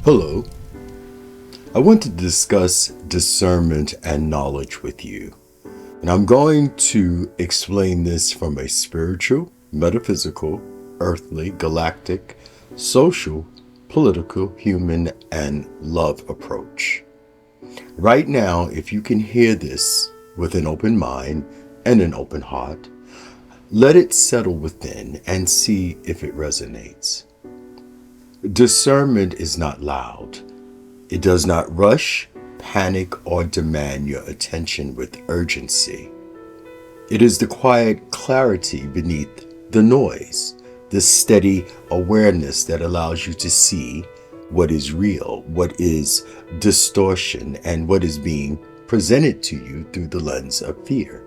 Hello. I want to discuss discernment and knowledge with you. And I'm going to explain this from a spiritual, metaphysical, earthly, galactic, social, political, human, and love approach. Right now, if you can hear this with an open mind and an open heart, let it settle within and see if it resonates. Discernment is not loud. It does not rush, panic, or demand your attention with urgency. It is the quiet clarity beneath the noise, the steady awareness that allows you to see what is real, what is distortion, and what is being presented to you through the lens of fear.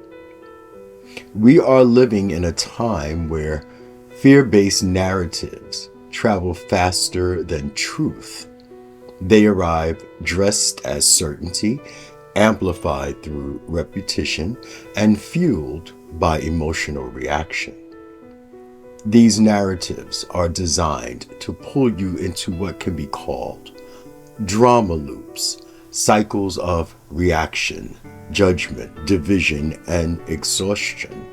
We are living in a time where fear-based narratives travel faster than truth. They arrive dressed as certainty, amplified through repetition, and fueled by emotional reaction. These narratives are designed to pull you into what can be called drama loops, cycles of reaction, judgment, division, and exhaustion.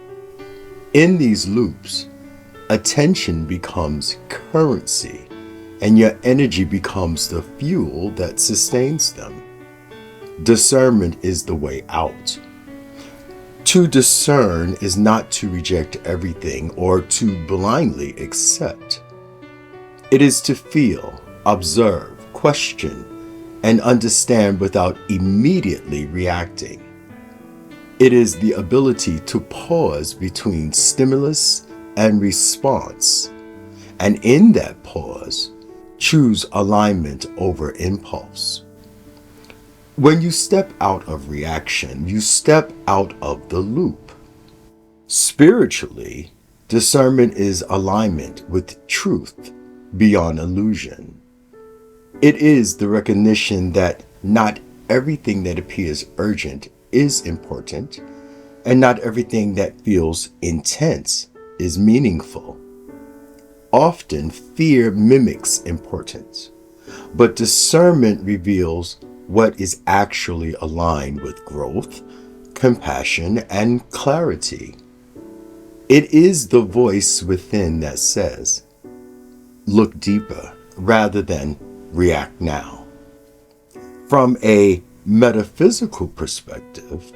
In these loops, attention becomes currency, and your energy becomes the fuel that sustains them. Discernment is the way out. To discern is not to reject everything or to blindly accept. It is to feel, observe, question, and understand without immediately reacting. It is the ability to pause between stimulus and response, and in that pause, choose alignment over impulse. When you step out of reaction, you step out of the loop. Spiritually, discernment is alignment with truth beyond illusion. It is the recognition that not everything that appears urgent is important, and not everything that feels intense is meaningful. Often, fear mimics importance, but discernment reveals what is actually aligned with growth, compassion, and clarity. It is the voice within that says, look deeper rather than react now. From a metaphysical perspective,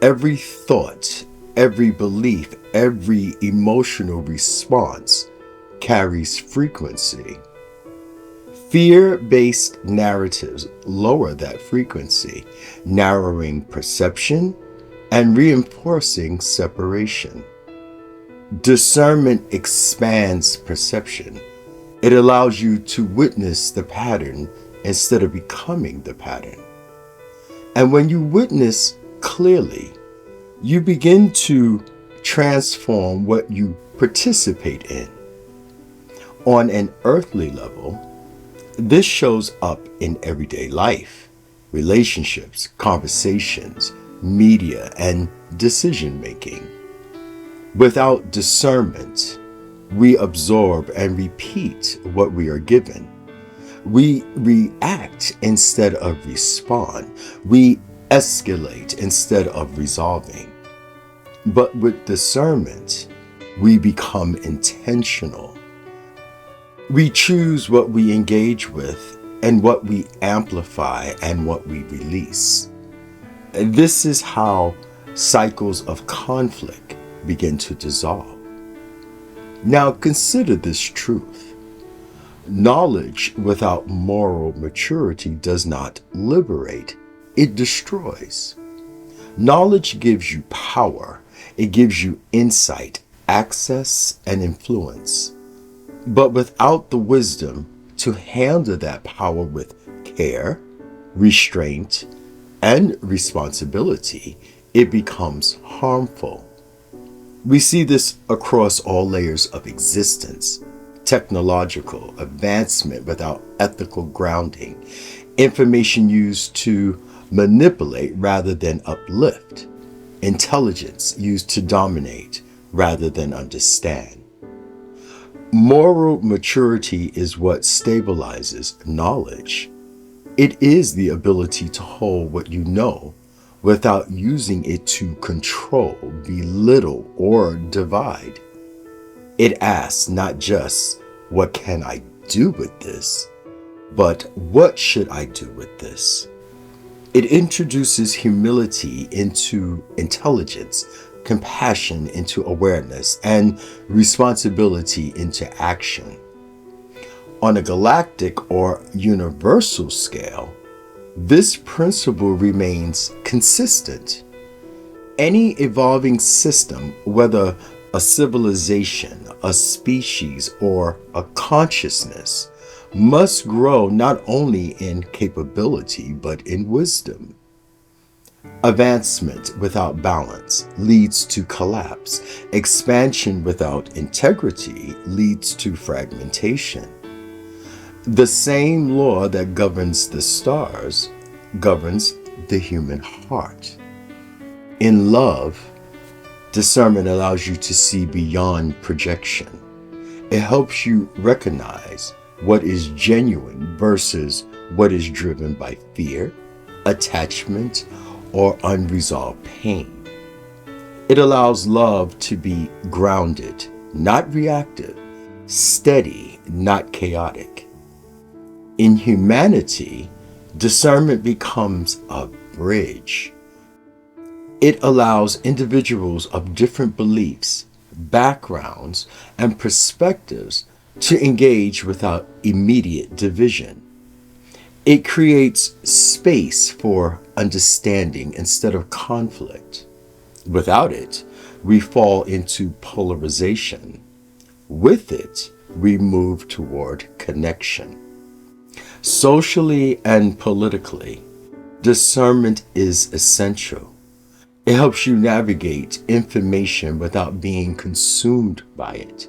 every thought, every belief, every emotional response carries frequency. Fear-based narratives lower that frequency, narrowing perception and reinforcing separation. Discernment expands perception. It allows you to witness the pattern instead of becoming the pattern. And when you witness clearly, you begin to transform what you participate in. On an earthly level, this shows up in everyday life, relationships, conversations, media, and decision-making. Without discernment, we absorb and repeat what we are given. We react instead of respond. We escalate instead of resolving. But with discernment, we become intentional. We choose what we engage with and what we amplify and what we release. This is how cycles of conflict begin to dissolve. Now consider this truth. Knowledge without moral maturity does not liberate, it destroys. Knowledge gives you power. It gives you insight, access, and influence. But without the wisdom to handle that power with care, restraint, and responsibility, it becomes harmful. We see this across all layers of existence: technological advancement without ethical grounding, information used to manipulate rather than uplift, intelligence used to dominate rather than understand. Moral maturity is what stabilizes knowledge. It is the ability to hold what you know without using it to control, belittle, or divide. It asks not just, what can I do with this? But what should I do with this? It introduces humility into intelligence, compassion into awareness, and responsibility into action. On a galactic or universal scale, this principle remains consistent. Any evolving system, whether a civilization, a species, or a consciousness, must grow not only in capability but in wisdom. Advancement without balance leads to collapse. Expansion without integrity leads to fragmentation. The same law that governs the stars governs the human heart. In love, discernment allows you to see beyond projection. It helps you recognize what is genuine versus what is driven by fear, attachment, or unresolved pain. It allows love to be grounded, not reactive, steady, not chaotic. In humanity, discernment becomes a bridge. It allows individuals of different beliefs, backgrounds, and perspectives to engage without immediate division. It creates space for understanding instead of conflict. Without it, we fall into polarization. With it, we move toward connection. Socially and politically, discernment is essential. It helps you navigate information without being consumed by it.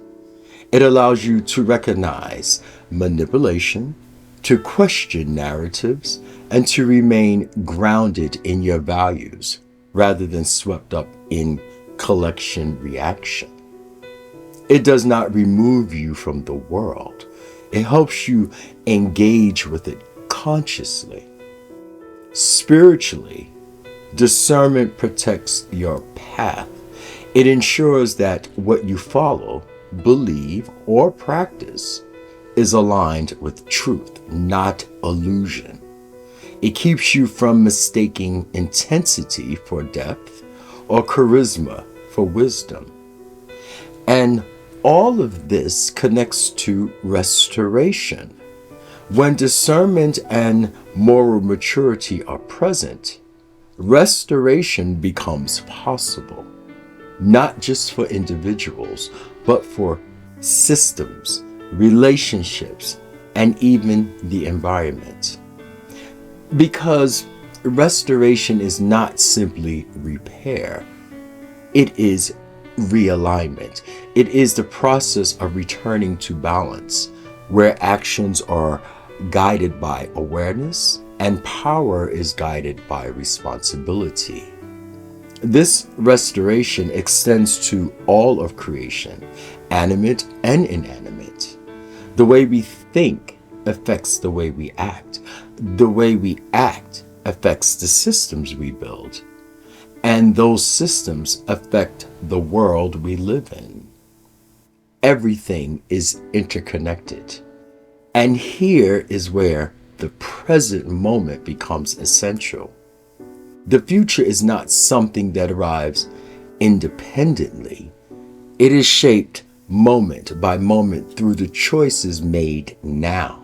It allows you to recognize manipulation, to question narratives, and to remain grounded in your values rather than swept up in collection reaction. It does not remove you from the world. It helps you engage with it consciously. Spiritually, discernment protects your path. It ensures that what you follow, believe, or practice is aligned with truth, not illusion. It keeps you from mistaking intensity for depth or charisma for wisdom. And all of this connects to restoration. When discernment and moral maturity are present, restoration becomes possible, not just for individuals, but for systems, relationships, and even the environment. Because restoration is not simply repair, it is realignment. It is the process of returning to balance, where actions are guided by awareness and power is guided by responsibility. This restoration extends to all of creation, animate and inanimate. The way we think affects the way we act. The way we act affects the systems we build. And those systems affect the world we live in. Everything is interconnected. And here is where the present moment becomes essential. The future is not something that arrives independently. It is shaped moment by moment through the choices made now.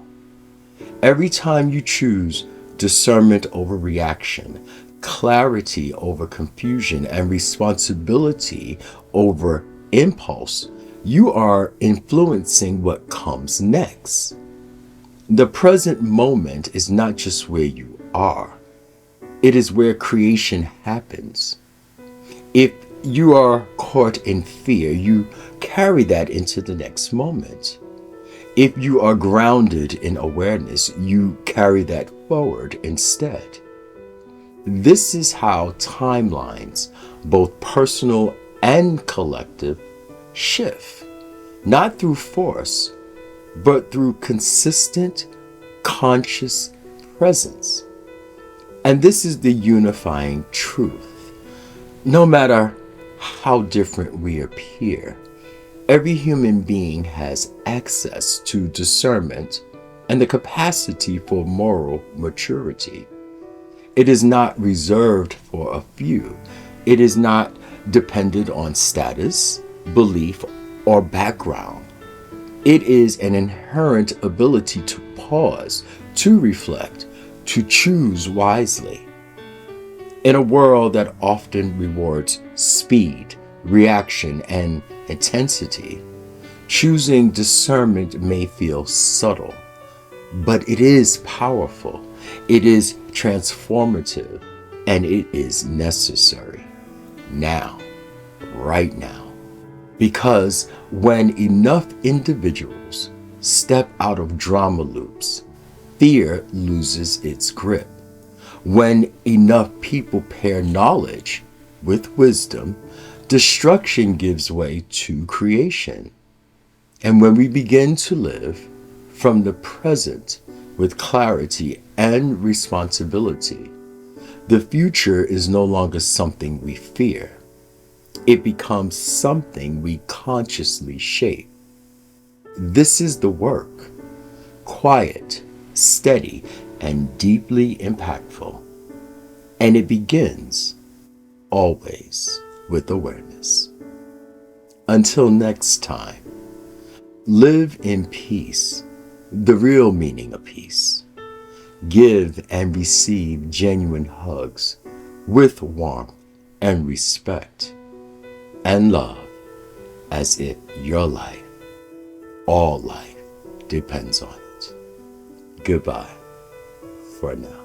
Every time you choose discernment over reaction, clarity over confusion, and responsibility over impulse, you are influencing what comes next. The present moment is not just where you are. It is where creation happens. If you are caught in fear, you carry that into the next moment. If you are grounded in awareness, you carry that forward instead. This is how timelines, both personal and collective, shift. not through force, but through consistent, conscious presence. And this is the unifying truth. No matter how different we appear, every human being has access to discernment and the capacity for moral maturity. It is not reserved for a few. It is not dependent on status, belief, or background. It is an inherent ability to pause, to reflect, to choose wisely. In a world that often rewards speed, reaction, and intensity, choosing discernment may feel subtle, but it is powerful, it is transformative, and it is necessary now, right now. Because when enough individuals step out of drama loops, fear loses its grip. When enough people pair knowledge with wisdom, destruction gives way to creation. And when we begin to live from the present with clarity and responsibility, the future is no longer something we fear. It becomes something we consciously shape. This is the work, quiet, steady, and deeply impactful. And it begins always with awareness. Until next time, live in peace, the real meaning of peace. Give and receive genuine hugs with warmth and respect and love, as if your life, all life, depends on it. Goodbye for now.